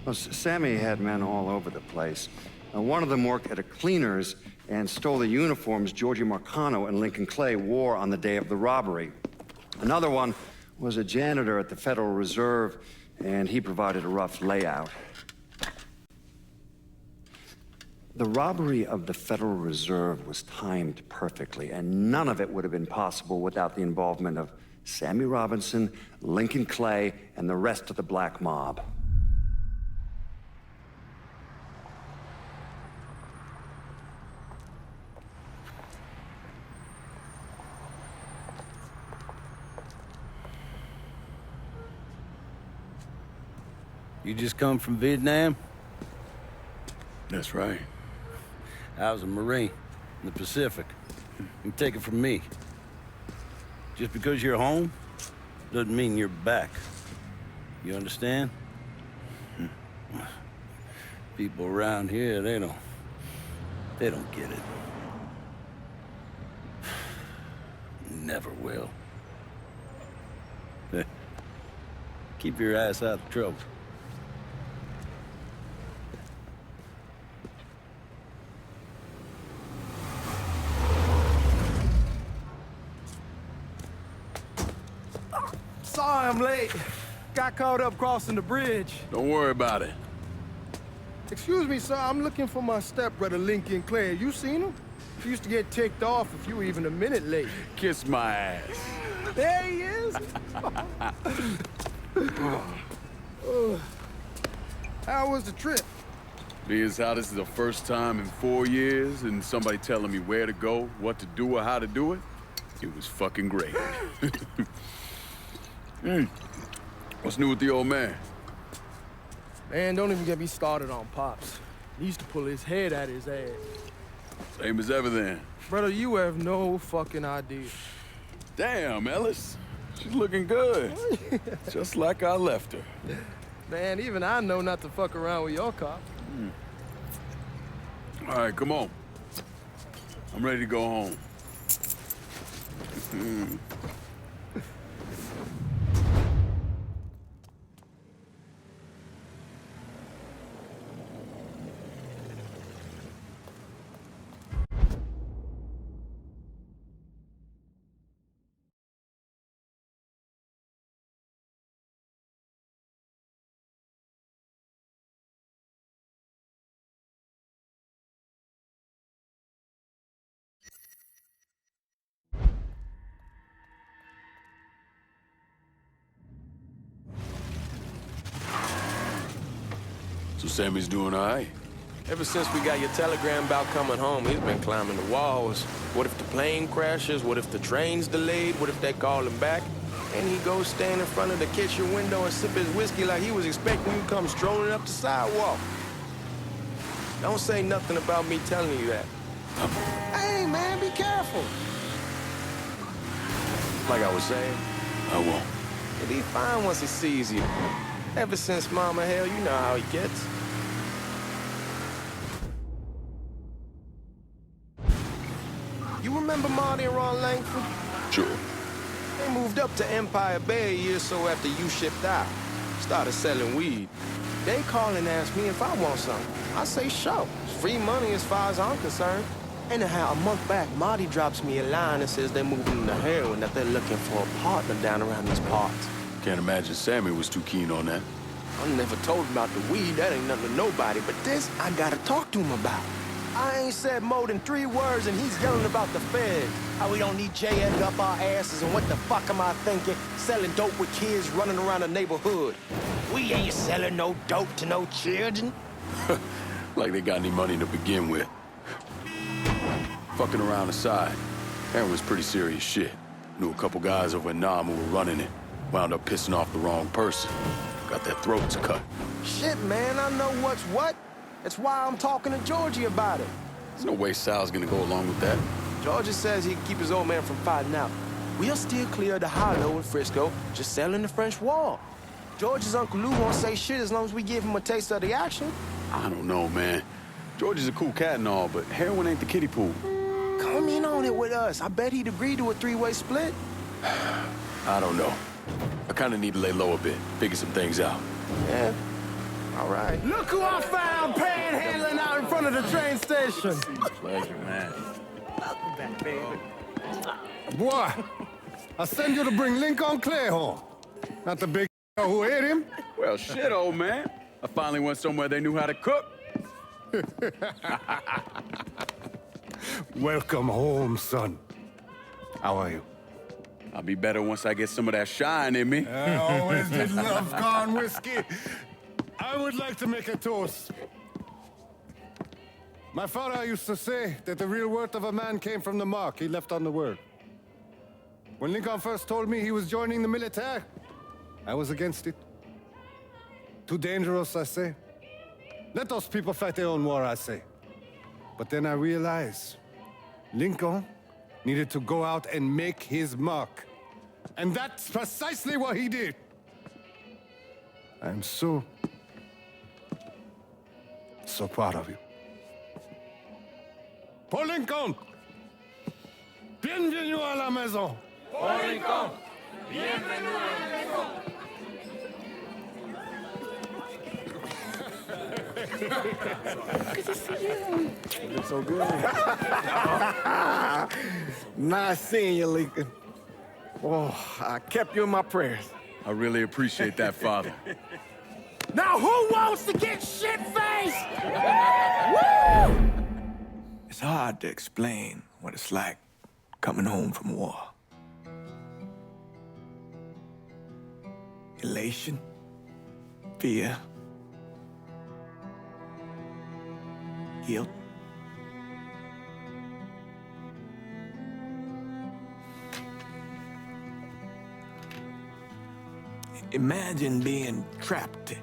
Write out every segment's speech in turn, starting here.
Well, Sammy had men all over the place. One of them worked at a cleaner's and stole the uniforms Georgie Marcano and Lincoln Clay wore on the day of the robbery. Another one was a janitor at the Federal Reserve, and he provided a rough layout. The robbery of the Federal Reserve was timed perfectly, and none of it would have been possible without the involvement of Sammy Robinson, Lincoln Clay, and the rest of the black mob. You just come from Vietnam? That's right. I was a Marine in the Pacific. You take it from me. Just because you're home doesn't mean you're back. You understand? People around here, they don't get it. Never will. Keep your ass out of trouble. Sorry I'm late. Got caught up crossing the bridge. Don't worry about it. Excuse me, sir. I'm looking for my stepbrother, Lincoln Clay. You seen him? He used to get ticked off if you were even a minute late. Kiss my ass. There he is. How was the trip? Being how this is the first time in 4 years and somebody telling me where to go, what to do, or how to do it, it was fucking great. What's new with the old man? Man, don't even get me started on Pops. He used to pull his head out his ass. Same as ever then. Brother, you have no fucking idea. Damn, Ellis. She's looking good. Just like I left her. Man, even I know not to fuck around with your cop. All right, come on. I'm ready to go home. So Sammy's doing all right? Ever since we got your telegram about coming home, he's been climbing the walls. What if the plane crashes? What if the train's delayed? What if they call him back? And he goes stand in front of the kitchen window and sip his whiskey like he was expecting you to come strolling up the sidewalk. Don't say nothing about me telling you that. Hey, man, be careful. Like I was saying, I won't. he'll be fine once he sees you. Ever since Mama, hell, you know how he gets. You remember Marty and Ron Langford? Sure. They moved up to Empire Bay a year or so after you shipped out. Started selling weed. They call and ask me if I want something. I say sure. It's free money as far as I'm concerned. Anyhow, a month back, Marty drops me a line and says they're moving into heroin, that they're looking for a partner down around these parts. Can't imagine Sammy was too keen on that. I never told him about the weed, that ain't nothing to nobody, but this, I gotta talk to him about. I ain't said more than 3 words and he's yelling about the feds. How we don't need J. Edgar up our asses, and what the fuck am I thinking? Selling dope with kids running around the neighborhood. We ain't selling no dope to no children. Like they got any money to begin with. Fucking around aside, Aaron was pretty serious shit. Knew a couple guys over in Nam who were running it. Wound up pissing off the wrong person. Got their throats cut. Shit, man, I know what's what. That's why I'm talking to Georgie about it. There's no way Sal's gonna go along with that. Georgie says he can keep his old man from fighting out. We'll still clear the hollow in Frisco, just selling the French Wall. George's Uncle Lou won't say shit as long as we give him a taste of the action. I don't know, man. George is a cool cat and all, but heroin ain't the kiddie pool. Come in on it with us. I bet he'd agree to a 3-way split. I don't know. I kinda need to lay low a bit, figure some things out. Yeah. All right. Look who I found panhandling out in front of the train station. Pleasure, man. Boy, I send you to bring Lincoln Clay home. Not the big who ate him. Well, shit, old man. I finally went somewhere they knew how to cook. Welcome home, son. How are you? I'll be better once I get some of that shine in me. I always did love corn whiskey. I would like to make a toast. My father used to say that the real worth of a man came from the mark he left on the world. When Lincoln first told me he was joining the military, I was against it. Too dangerous, I say. Let those people fight their own war, I say. But then I realized Lincoln needed to go out and make his mark. And that's precisely what he did. I'm so proud of you. Paul Lincoln! Bienvenue à la maison! Paul Lincoln, bienvenue à la maison. So good. Nice seeing you, Lincoln. Oh, I kept you in my prayers. I really appreciate that, Father. Now who wants to get shit-faced? It's hard to explain what it's like coming home from war. Elation, fear, guilt. Imagine being trapped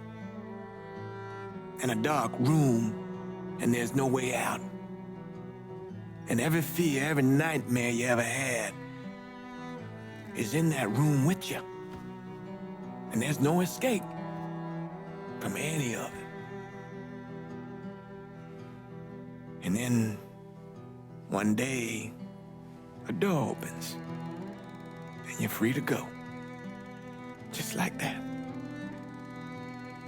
in a dark room and there's no way out. And every fear, every nightmare you ever had is in that room with you. And there's no escape from any of it. And then one day, a door opens and you're free to go. Just like that.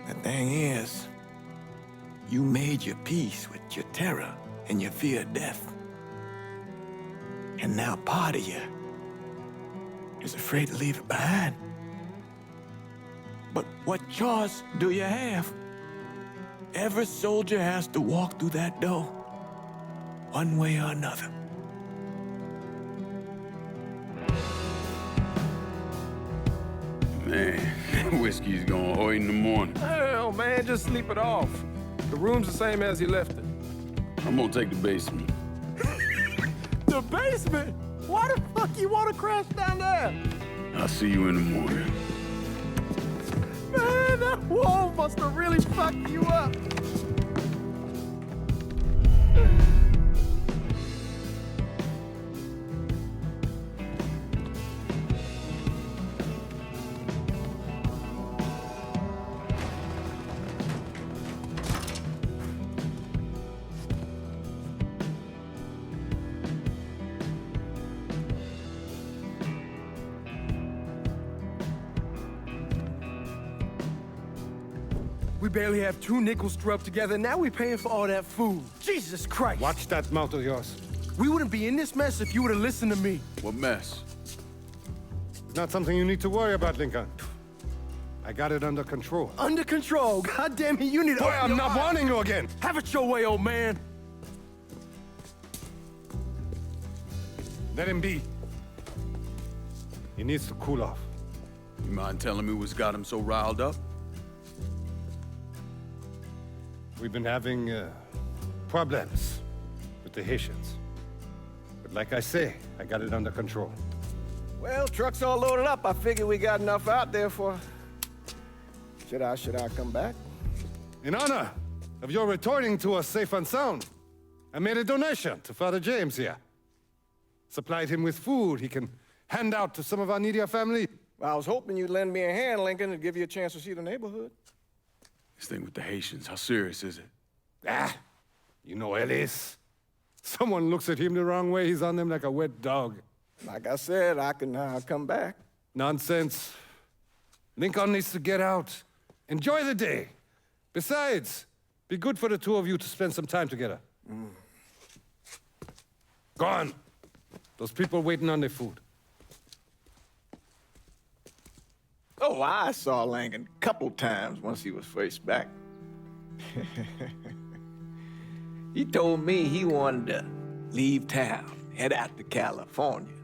The thing is, you made your peace with your terror and your fear of death. And now part of you is afraid to leave it behind. But what choice do you have? Every soldier has to walk through that door, one way or another. Man, whiskey's gonna hoy in the morning. Hell, man, just sleep it off. The room's the same as you left it. I'm gonna take the basement. The basement? Why the fuck you want to crash down there? I'll see you in the morning. Man, that wall must have really fucked you up. We barely have 2 nickels to rub together. Now we're paying for all that food. Jesus Christ. Watch that mouth of yours. We wouldn't be in this mess if you would have listened to me. What mess? It's not something you need to worry about, Lincoln. I got it under control. Under control. God damn it, you need to... Boy, I'm not warning you again. Have it your way, old man. Let him be. He needs to cool off. You mind telling me what's got him so riled up? We've been having problems with the Haitians. But like I say, I got it under control. Well, truck's all loaded up. I figure we got enough out there for... Should I come back? In honor of your returning to us safe and sound, I made a donation to Father James here. Supplied him with food he can hand out to some of our needier family. I was hoping you'd lend me a hand, Lincoln, and give you a chance to see the neighborhood. This thing with the Haitians, how serious is it? You know Ellis. Someone looks at him the wrong way, he's on them like a wet dog. Like I said, I can come back. Nonsense. Lincoln needs to get out. Enjoy the day. Besides, be good for the two of you to spend some time together. Go on. Those people waiting on their food. Oh, I saw Langan a couple times once he was first back. He told me he wanted to leave town, head out to California.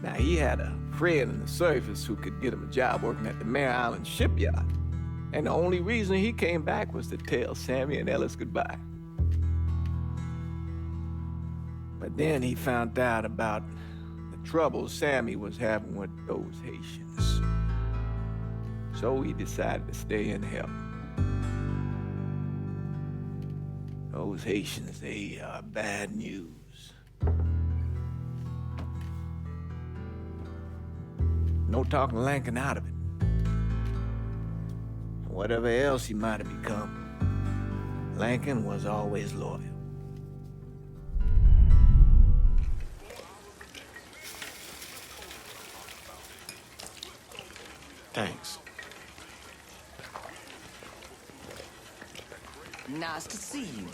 Now, he had a friend in the service who could get him a job working at the Mare Island shipyard. And the only reason he came back was to tell Sammy and Ellis goodbye. But then he found out about the trouble Sammy was having with those Haitians. So he decided to stay and help. Those Haitians, they are bad news. No talking Langan out of it. Whatever else he might have become, Langan was always loyal. Thanks. Nice to see you.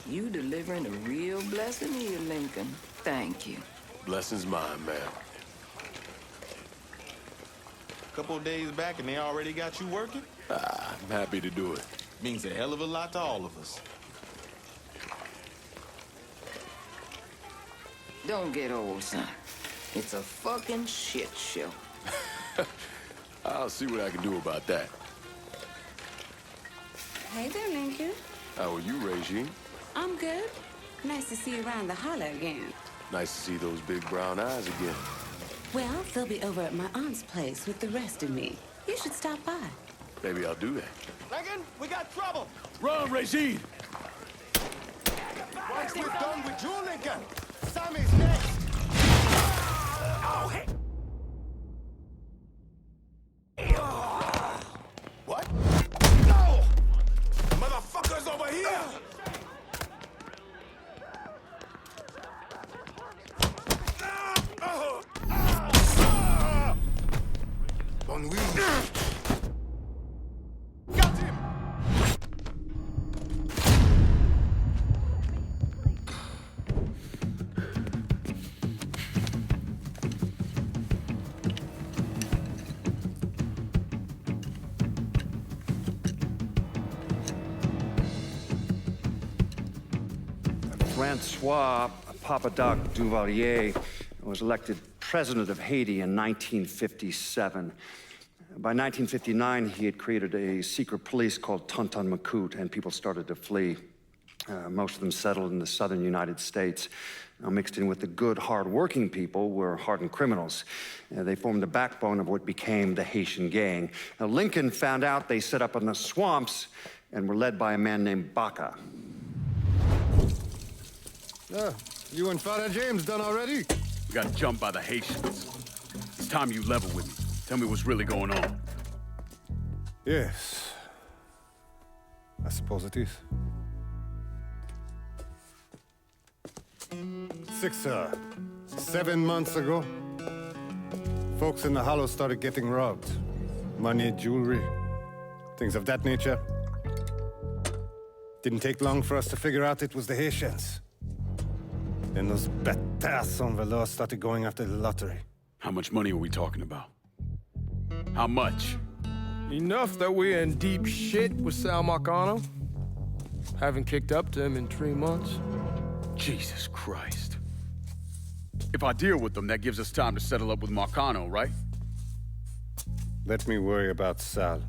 You delivering a real blessing here, Lincoln. Thank you. Blessing's mine, man. Couple of days back and they already got you working? I'm happy to do it. Means a hell of a lot to all of us. Don't get old, son. It's a fucking shit show. I'll see what I can do about that. Hey there, Lincoln. How are you, Regine? I'm good. Nice to see you around the holler again. Nice to see those big brown eyes again. Well, they'll be over at my aunt's place with the rest of me. You should stop by. Maybe I'll do that. Langan, we got trouble! Run, Regine! Once we're done with you, Lincoln, Sammy's next. What? No! Motherfuckers over here! Bon oui. Got him! Francois Papadoc Duvalier was elected president of Haiti in 1957. By 1959, he had created a secret police called Tonton Macoute, and people started to flee. Most of them settled in the southern United States. Now, mixed in with the good, hard-working people were hardened criminals. They formed the backbone of what became the Haitian gang. Now, Lincoln found out they set up in the swamps and were led by a man named Baca. You and Father James done already? We got jumped by the Haitians. It's time you level with me. Tell me what's really going on. Yes. I suppose it is. 7 months ago, folks in the Hollow started getting robbed. Money, jewelry, things of that nature. Didn't take long for us to figure out it was the Haitians. Then those bâtards en velours started going after the lottery. How much money are we talking about? How much? Enough that we're in deep shit with Sal Marcano. Haven't kicked up to him in 3 months. Jesus Christ. If I deal with them, that gives us time to settle up with Marcano, right? Let me worry about Sal.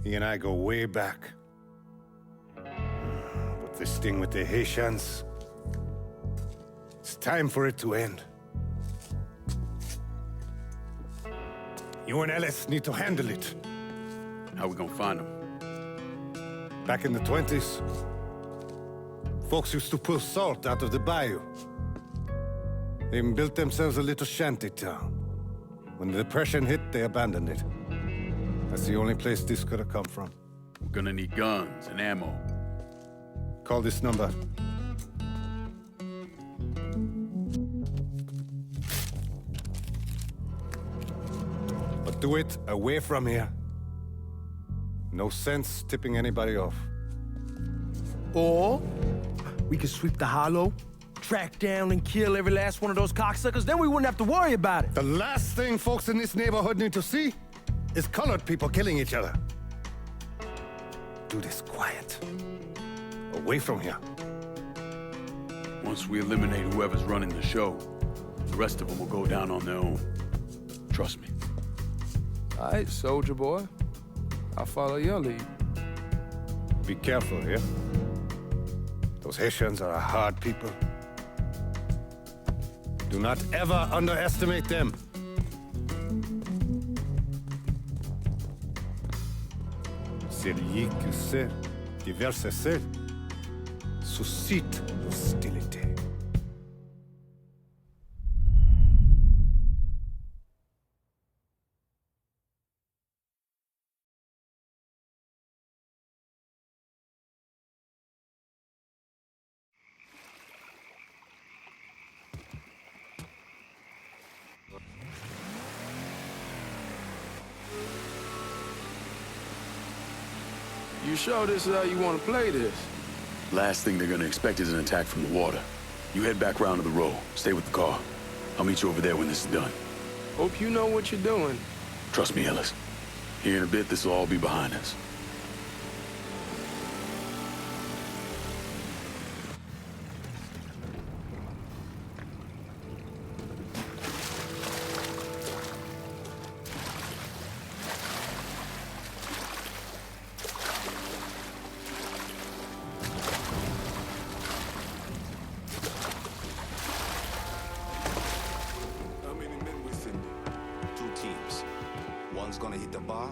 He and I go way back. But this thing with the Haitians, it's time for it to end. You and Ellis need to handle it. How we gonna find them? Back in the 20s, folks used to pull salt out of the bayou. They even built themselves a little shanty town. When the Depression hit, they abandoned it. That's the only place this could have come from. We're gonna need guns and ammo. Call this number. But do it away from here. No sense tipping anybody off. Or we could sweep the hollow, track down and kill every last one of those cocksuckers, then we wouldn't have to worry about it. The last thing folks in this neighborhood need to see is colored people killing each other. Do this quiet. Away from here. Once we eliminate whoever's running the show, the rest of them will go down on their own. Trust me. All right, soldier boy. I'll follow your lead. Be careful here. Those Haitians are a hard people. Do not ever underestimate them. Celui qui sait diverser suscite l'hostilité. You sure this is how you want to play this? Last thing they're gonna expect is an attack from the water. You head back round to the row. Stay with the car. I'll meet you over there when this is done. Hope you know what you're doing. Trust me, Ellis. Here in a bit, this will all be behind us. How many men we sending? 2 teams. One's gonna hit the bar,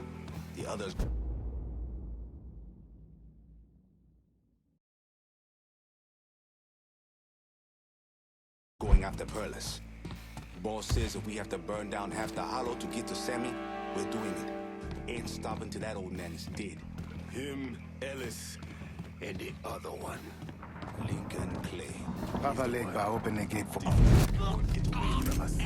the other's... going after Perlis. Boss says if we have to burn down half the hollow to get to Sammy, we're doing it. Ain't stopping till that old man is dead. Him, Ellis, and the other one. Lincoln Clay. Papa Legba open the gate for... Get away from us.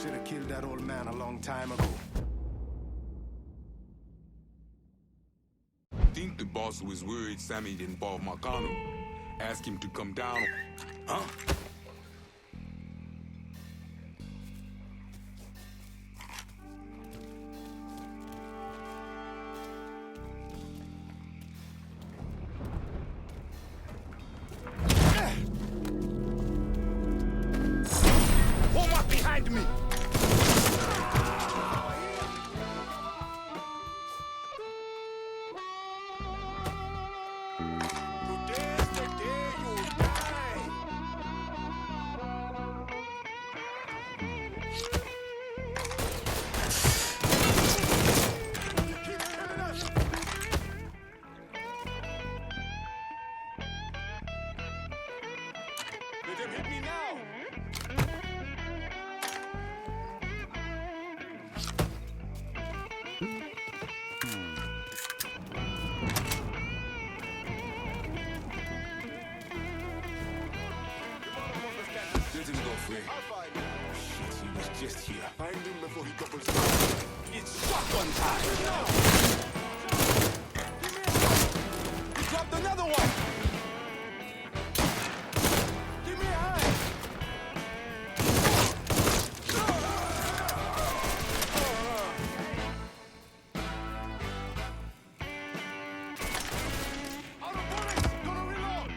Should have killed that old man a long time ago. Think the boss was worried Sammy didn't involve Marcano. Ask him to come down. Huh? behind me! Let them hit me now! Let him go free. Shit, he was just here. Find him before he doubles down. It's shotgun time! He dropped another one! Give me a hand! Out of bullets! Gonna reload!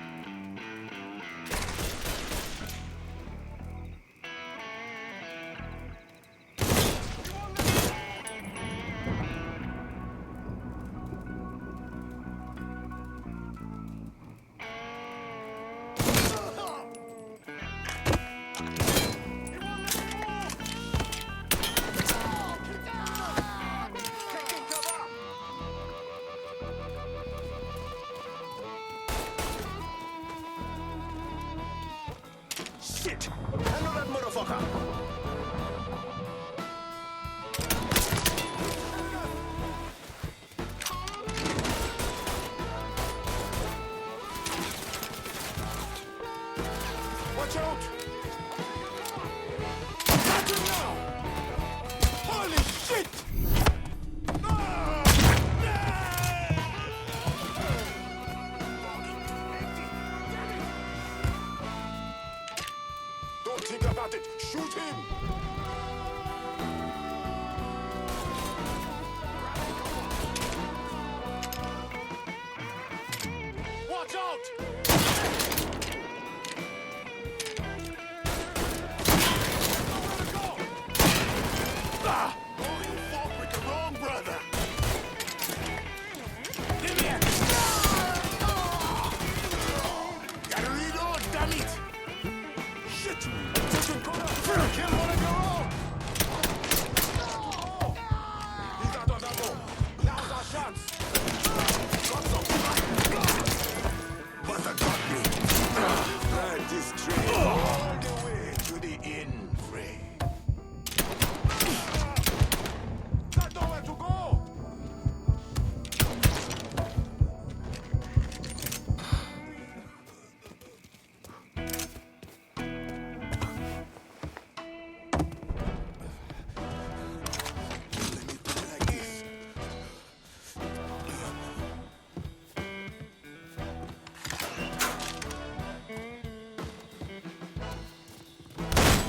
Shit! Handle that motherfucker! Watch out! Got him now! Holy shit! Don't think about it! Shoot him! Watch out! Ah! Oh, you fought with the wrong brother! Give me a... Gotta reload, damn it! Shit! Taking cover! Kill one of your own! He's out of ammo! Now's our chance! Got some! Butter got me! Ride this train all the way to the inn, Frey. Got nowhere to go! Let me put it like this.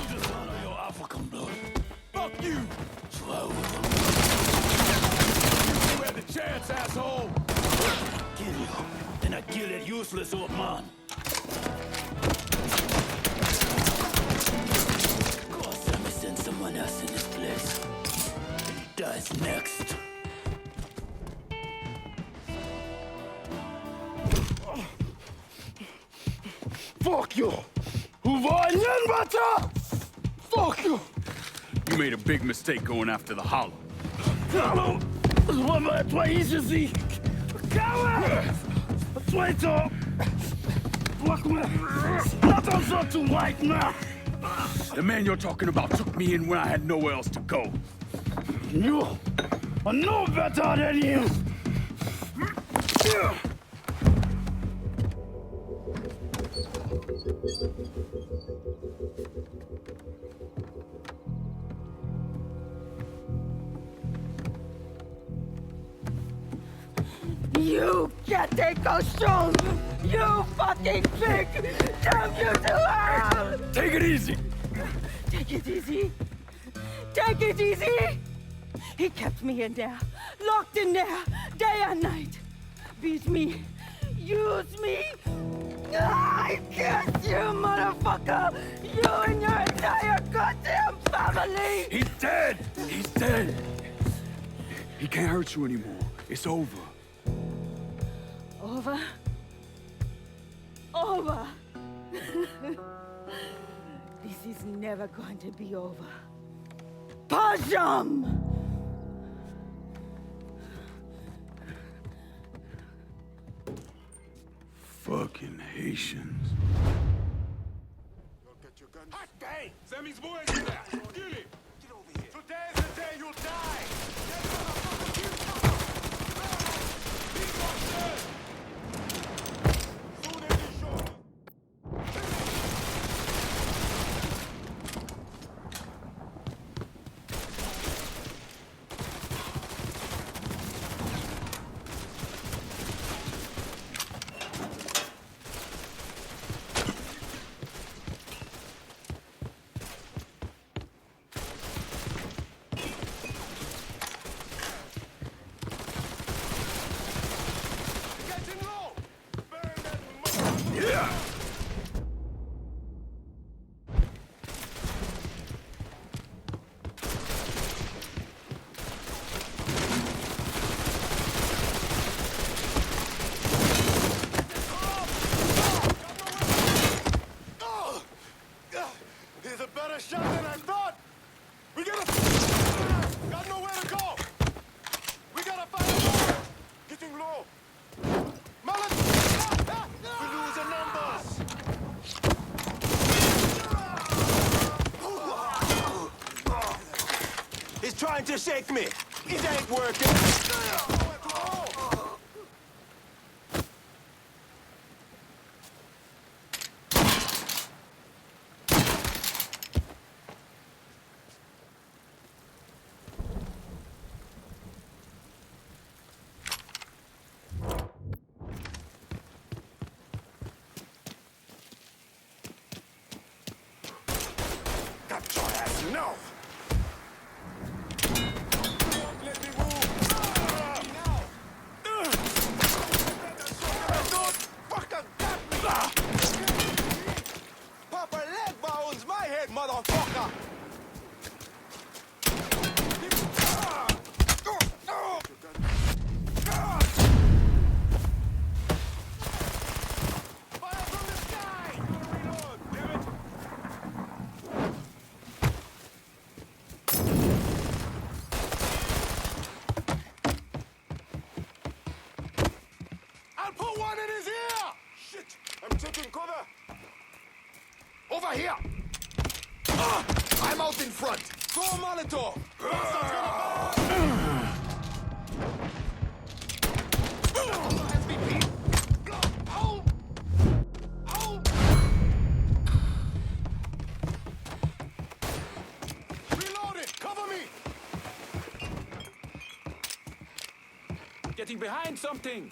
Just honor your African blood. Fuck you! Slow. You had the chance, asshole! Kill you. Then I kill that useless old man. Of course, let me send someone else in this place. He dies next. Fuck you! Who var igen, brata? Fuck you! You made a big mistake going after the Hollow. Hallo! Toi ici! Coward! Traitor! Attention to white man! The man you're talking about took me in when I had nowhere else to go. You are no better than him! You can't take costume! You fucking pig! Damn you to hell! Take it easy! Take it easy! Take it easy! He kept me in there, locked in there, day and night. Beat me, use me. I curse you, motherfucker! You and your entire goddamn family! Leave! He's dead! He's dead! He can't hurt you anymore. It's over. Over? Over! This is never going to be over. Pajam! Fucking Haitians. Hot bang! Sammy's boy is there. Kill him. Get over here. Today's the day you'll die! He's a better shot than I thought! We gotta... Got nowhere to go! We gotta find more! Getting low! Mullet! We're losing numbers! He's trying to shake me. It ain't working. Got your ass now! Let me move! Fucker got me! Papa leg bones my head, motherfucker! Fire from the sky! Reload, damn it! I'll put one in his ear! Shit! I'm taking cover! Over here! I'm out in front! Throw a Molotov! Reload it! Cover me! Getting behind something!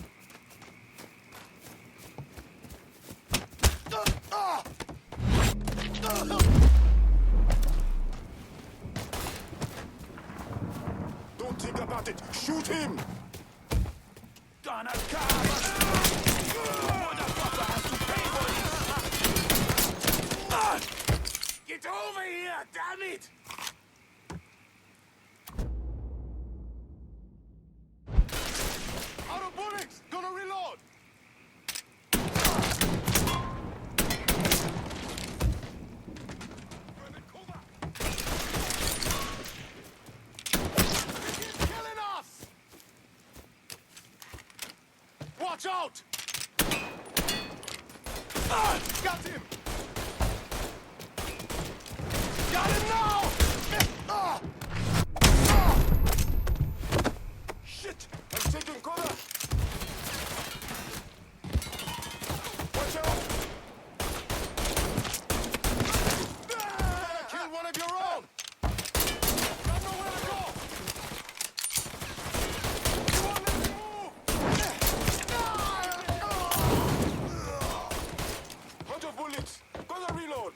Don't think about it! Shoot him! Gonna come! Motherfucker has to pay for this! Get over here, damn it! Out of bullets! Gonna reload! He's killing us! Watch out! Got him! Got him now! Shit! I'm taking cover! Watch out! Kill one of your own! Got nowhere to go! You won't let me move! 100 bullets! Gonna reload!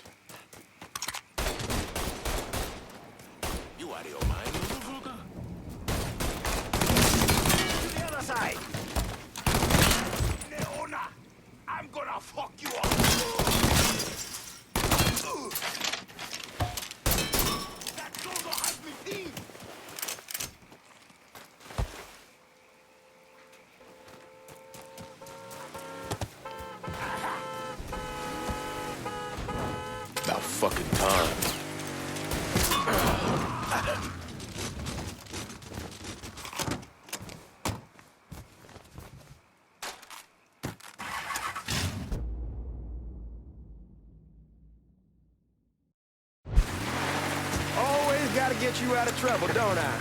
Always gotta get you out of trouble, don't I?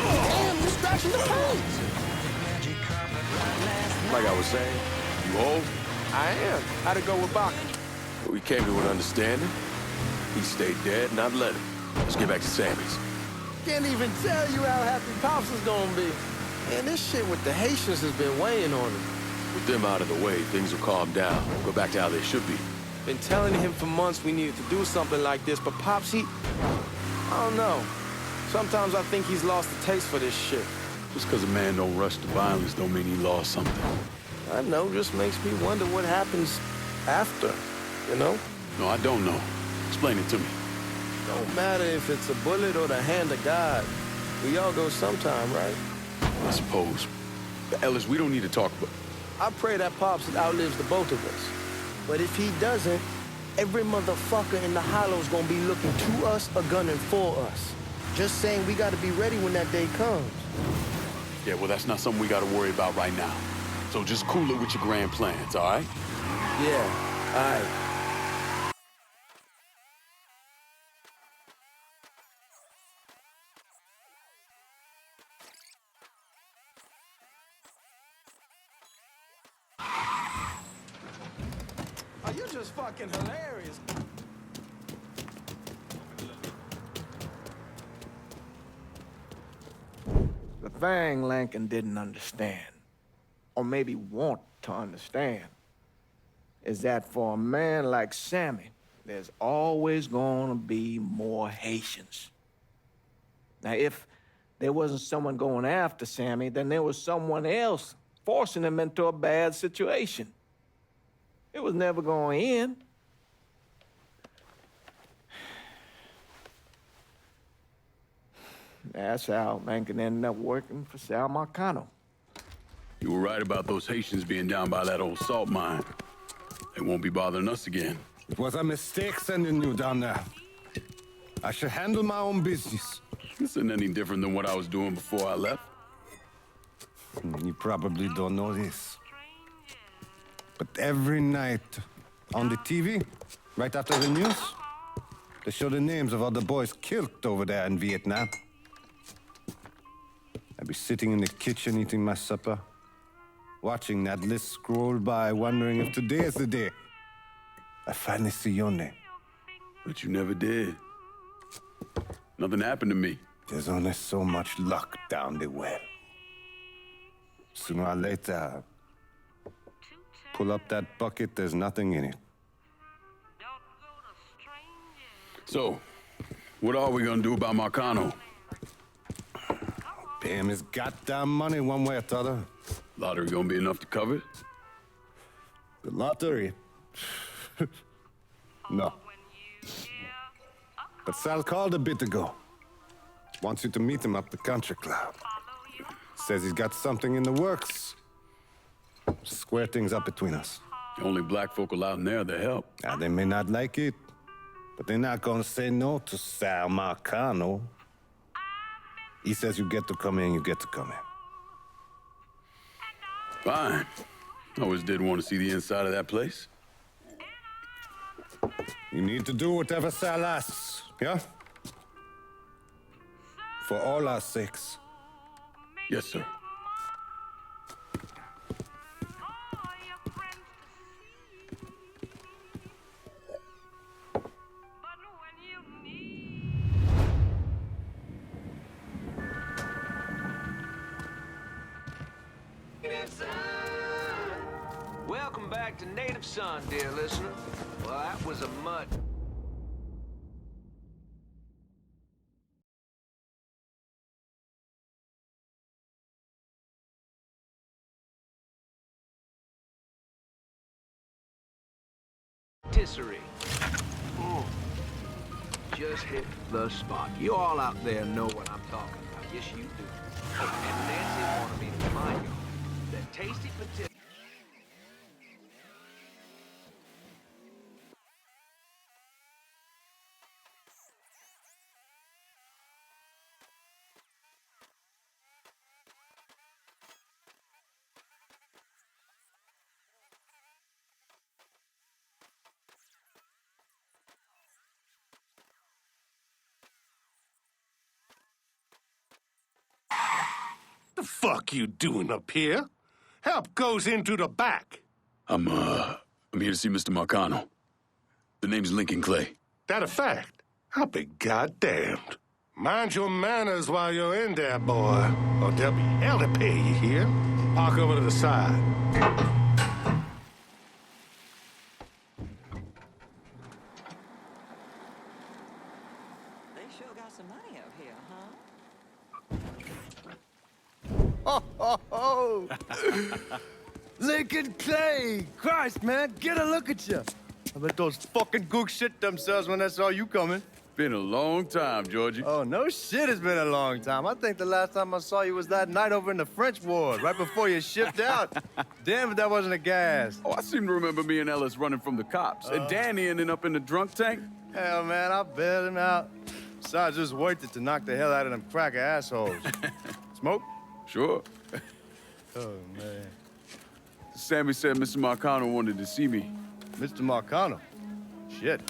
Damn, you scratching the paint. Like I was saying, you old? I am. How'd it go with Baka? We came to an understanding. He stayed dead, and I'd let him. Let's get back to Sammy's. Can't even tell you how happy Pops is gonna be. Man, this shit with the Haitians has been weighing on him. With them out of the way, things will calm down. Go back to how they should be. Been telling him for months we needed to do something like this, but Pops, I don't know. Sometimes I think he's lost the taste for this shit. Just because a man don't rush to violence don't mean he lost something. I know, just makes me wonder what happens after, you know? No, I don't know. Explain it to me. Don't matter if it's a bullet or the hand of God. We all go sometime, right? I suppose. But Ellis, we don't need to talk about... I pray that Pops outlives the both of us. But if he doesn't, every motherfucker in the hollow's gonna be looking to us or gunning for us. Just saying we gotta be ready when that day comes. Yeah, well, that's not something we gotta worry about right now. So just cool it with your grand plans, all right? Yeah, all right. Oh, you're just fucking hilarious. The thing Lincoln didn't understand, or maybe want to understand, is that for a man like Sammy, there's always gonna be more Haitians. Now, if there wasn't someone going after Sammy, then there was someone else forcing him into a bad situation. It was never going to end. That's how Lincoln ended up working for Sal Marcano. You were right about those Haitians being down by that old salt mine. They won't be bothering us again. It was a mistake sending you down there. I should handle my own business. This isn't any different than what I was doing before I left. You probably don't know this. But every night on the TV, right after the news, they show the names of all the boys killed over there in Vietnam. I'd be sitting in the kitchen eating my supper, watching that list scroll by, wondering if today is the day I finally see your name. But you never did. Nothing happened to me. There's only so much luck down the well. Sooner or later, pull up that bucket, there's nothing in it. So, what are we gonna do about Marcano? Pay him his goddamn money one way or the other. Lottery gonna be enough to cover it? The lottery? No. But Sal called a bit ago. Wants you to meet him up the country club. Says he's got something in the works. Square things up between us. The only black folk allowed in there to help. Now, they may not like it, but they're not gonna say no to Sal Marcano. He says you get to come in, you get to come in. Fine. I always did want to see the inside of that place. You need to do whatever Sal asks, yeah? For all our sakes. Yes, sir. Welcome back to Native Son, dear listener. Well, that was a mud. Tisserie. Just hit the spot. You all out there know what I'm talking about. Yes, you do. And Nancy wanted me to remind you that tasty potato. The fuck you doing up here? Help goes into the back. I'm here to see Mr. Marcano. The name's Lincoln Clay. That a fact? I'll be goddamned. Mind your manners while you're in there, boy, or there'll be hell to pay, you hear? Park over to the side. They sure got some money out here, huh? Oh, oh, oh. Lincoln Clay! Christ, man, get a look at you. I bet those fucking gooks shit themselves when they saw you coming. Been a long time, Georgie. Oh, no shit, it's been a long time. I think the last time I saw you was that night over in the French ward, right before you shipped out. Damn if that wasn't a gas. Oh, I seem to remember me and Ellis running from the cops. And Danny ending up in the drunk tank. Hell, man, I bailed him out. Besides, just worth it to knock the hell out of them cracker assholes. Smoke? Sure. Oh, man. Sammy said Mr. Marcano wanted to see me. Mr. Marcano? Shit.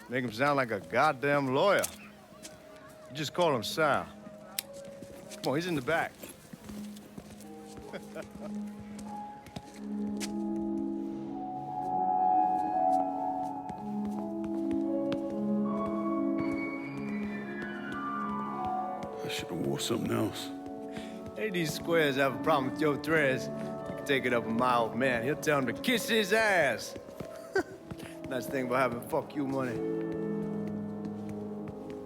Make him sound like a goddamn lawyer. You just call him Sal. Come on, he's in the back. I should have wore something else. Hey, these squares have a problem with your threads. You can take it up with my old man. He'll tell him to kiss his ass. Nice thing about having fuck you money.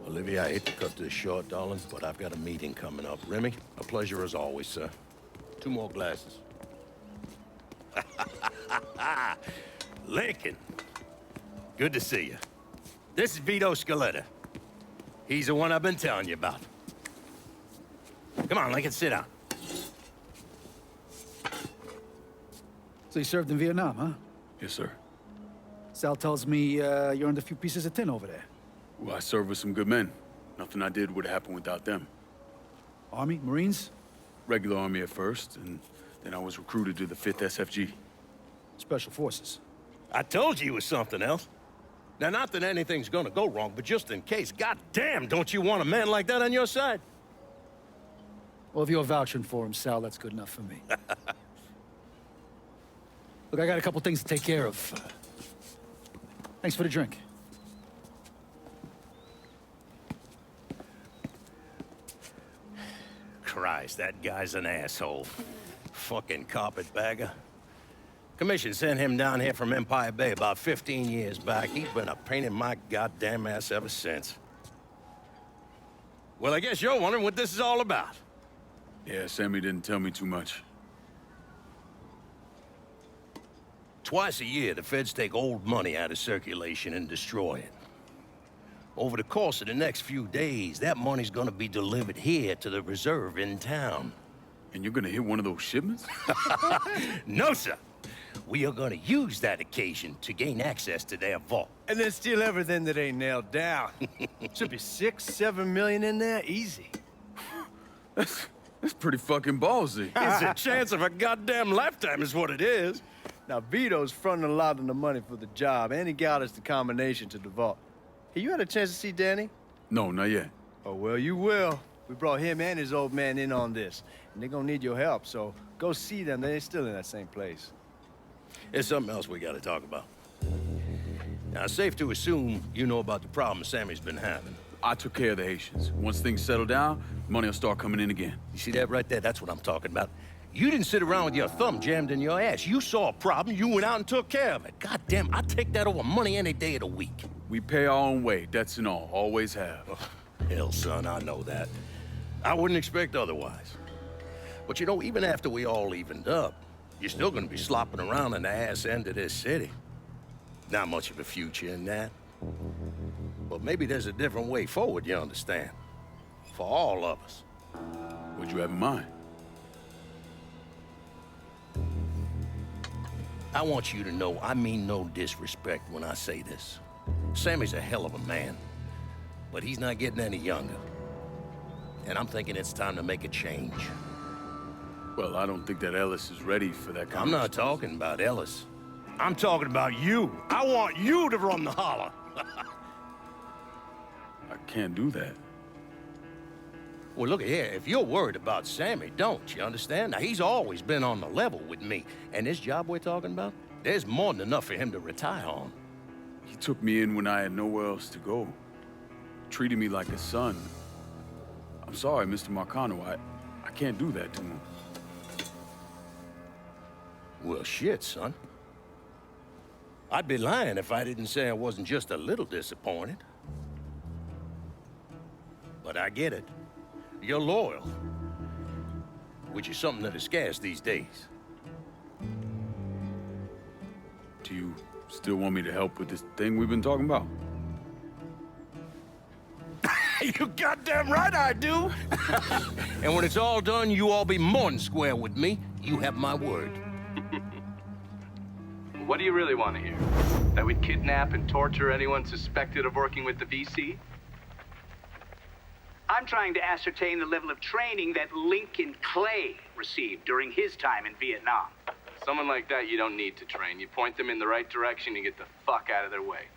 Olivia, I hate to cut this short, darling, but I've got a meeting coming up. Remy, a pleasure as always, sir. 2 more glasses. Lincoln, good to see you. This is Vito Scaletta. He's the one I've been telling you about. Come on, Lincoln, sit down. So you served in Vietnam, huh? Yes, sir. Sal tells me you earned a few pieces of tin over there. Well, I served with some good men. Nothing I did would have happened without them. Army? Marines? Regular Army at first, and then I was recruited to the 5th SFG. Special Forces. I told you it was something else. Now, not that anything's gonna go wrong, but just in case, goddamn, don't you want a man like that on your side? Well, if you're vouching for him, Sal, that's good enough for me. Look, I got a couple things to take care of. Thanks for the drink. Christ, that guy's an asshole. Fucking carpetbagger. Commission sent him down here from Empire Bay about 15 years back. He's been a pain in my goddamn ass ever since. Well, I guess you're wondering what this is all about. Yeah, Sammy didn't tell me too much. Twice a year, the feds take old money out of circulation and destroy it. Over the course of the next few days, that money's gonna be delivered here to the reserve in town. And you're gonna hit one of those shipments? No, sir. We are gonna use that occasion to gain access to their vault. And then steal everything that ain't nailed down. Should be 6, 7 million in there, easy. That's pretty fucking ballsy. It's a chance of a goddamn lifetime is what it is. Now, Vito's fronting a lot of the money for the job, and he got us the combination to the vault. Hey, you had a chance to see Danny? No, not yet. Oh, well, you will. We brought him and his old man in on this, and they're gonna need your help, so go see them. They're still in that same place. There's something else we gotta talk about. Now, it's safe to assume you know about the problem Sammy's been having. I took care of the Haitians. Once things settle down, money will start coming in again. You see that right there? That's what I'm talking about. You didn't sit around with your thumb jammed in your ass. You saw a problem, you went out and took care of it. God damn, I'd take that over money any day of the week. We pay our own way, debts and all. Always have. Oh, hell, son, I know that. I wouldn't expect otherwise. But you know, even after we all evened up, you're still gonna be slopping around in the ass end of this city. Not much of a future in that. But maybe there's a different way forward, you understand? For all of us. What'd you have in mind? I want you to know I mean no disrespect when I say this. Sammy's a hell of a man, but he's not getting any younger. And I'm thinking it's time to make a change. Well, I don't think that Ellis is ready for that kind I'm not talking about Ellis. I'm talking about you. I want you to run the holler. I can't do that. Well, look here, if you're worried about Sammy, don't, you understand? Now, he's always been on the level with me. And this job we're talking about, there's more than enough for him to retire on. He took me in when I had nowhere else to go. Treated me like a son. I'm sorry, Mr. Marcano. I can't do that to him. Well, shit, son. I'd be lying if I didn't say I wasn't just a little disappointed. But I get it. You're loyal. Which is something that is scarce these days. Do you still want me to help with this thing we've been talking about? You goddamn right I do! And when it's all done, you all be more than square with me. You have my word. What do you really want to hear? That we'd kidnap and torture anyone suspected of working with the VC? I'm trying to ascertain the level of training that Lincoln Clay received during his time in Vietnam. Someone like that you don't need to train. You point them in the right direction and get the fuck out of their way.